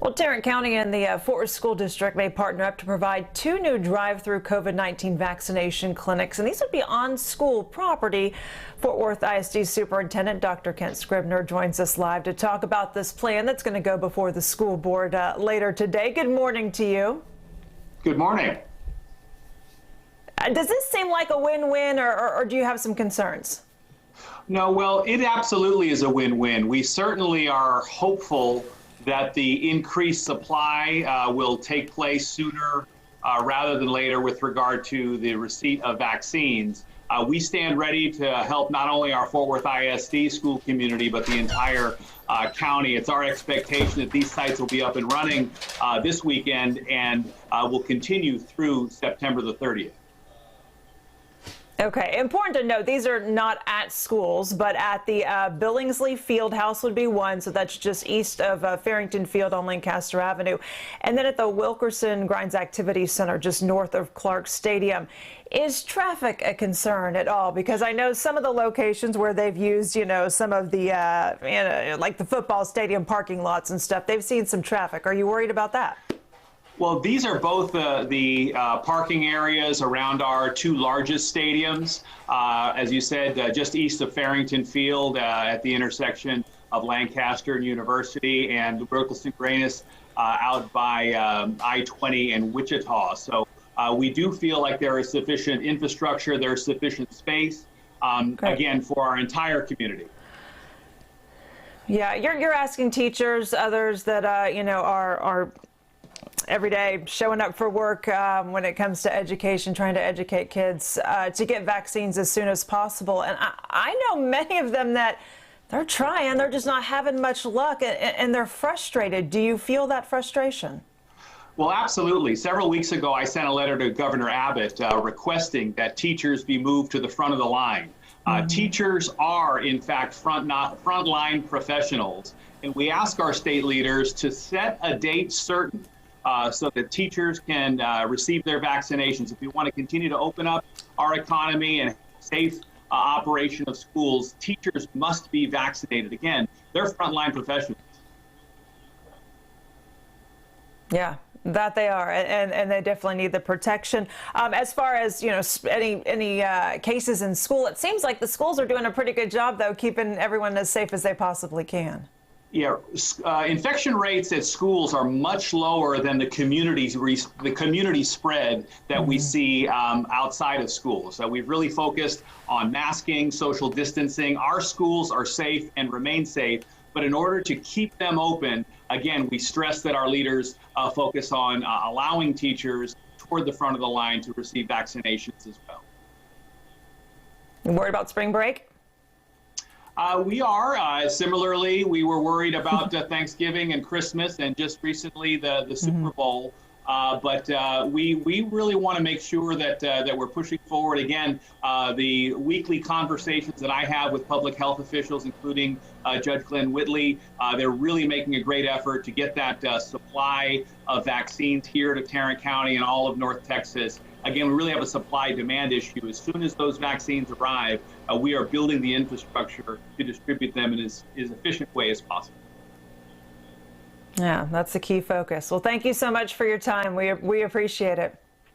Well, Tarrant County and the Fort Worth School District may partner up to provide 2 new drive-through COVID-19 vaccination clinics, and these would be on school property. Fort Worth ISD Superintendent Dr. Scribner joins us live to talk about this plan that's going to go before the school board later today. Good morning to you. Good morning. Does this seem like a win-win, or do you have some concerns? No, well, it absolutely is a win-win. We certainly are hopeful that the increased supply will take place sooner rather than later with regard to the receipt of vaccines. We stand ready to help not only our Fort Worth ISD school community, but the entire county. It's our expectation that these sites will be up and running this weekend and will continue through September the 30th. Okay, important to note, these are not at schools, but at the Billingsley Field House would be one, so that's just east of Farrington Field on Lancaster Avenue. And then at the Wilkerson Grimes Activity Center, just north of Clark Stadium. Is traffic a concern at all? Because I know some of the locations where they've used, some of the, like the football stadium parking lots and stuff, they've seen some traffic. Are you worried about that? Well, these are both the parking areas around our 2 largest stadiums. As you said, just east of Farrington Field at the intersection of Lancaster and University, and Wilkerson Grimes out by I-20 and Wichita. So we do feel like there is sufficient infrastructure, there is sufficient space, again, for our entire community. Yeah, you're asking teachers, others that, are every day showing up for work when it comes to education, trying to educate kids to get vaccines as soon as possible. And I know many of them that they're trying, they're just not having much luck, and they're frustrated. Do you feel that frustration? Well, absolutely. Several weeks ago, I sent a letter to Governor Abbott requesting that teachers be moved to the front of the line. Teachers are, in fact, frontline professionals, and we ask our state leaders to set a date certain so that teachers can receive their vaccinations. If we want to continue to open up our economy and safe operation of schools, teachers must be vaccinated. Again, they're frontline professionals. Yeah, that they are, and they definitely need the protection. As far as any cases in school, it seems like the schools are doing a pretty good job, though, keeping everyone as safe as they possibly can. Yeah, infection rates at schools are much lower than the community spread that we see outside of schools. So we've really focused on masking, social distancing. Our schools are safe and remain safe, but in order to keep them open, again, we stress that our leaders focus on allowing teachers toward the front of the line to receive vaccinations as well. You worried about spring break? We are. Similarly, we were worried about Thanksgiving and Christmas and just recently the Super Bowl. But we really want to make sure that we're pushing forward. Again, the weekly conversations that I have with public health officials, including Judge Glenn Whitley, they're really making a great effort to get that supply of vaccines here to Tarrant County and all of North Texas. Again, we really have a supply-demand issue. As soon as those vaccines arrive, we are building the infrastructure to distribute them in as efficient way as possible. Yeah, that's the key focus. Well, thank you so much for your time. We appreciate it.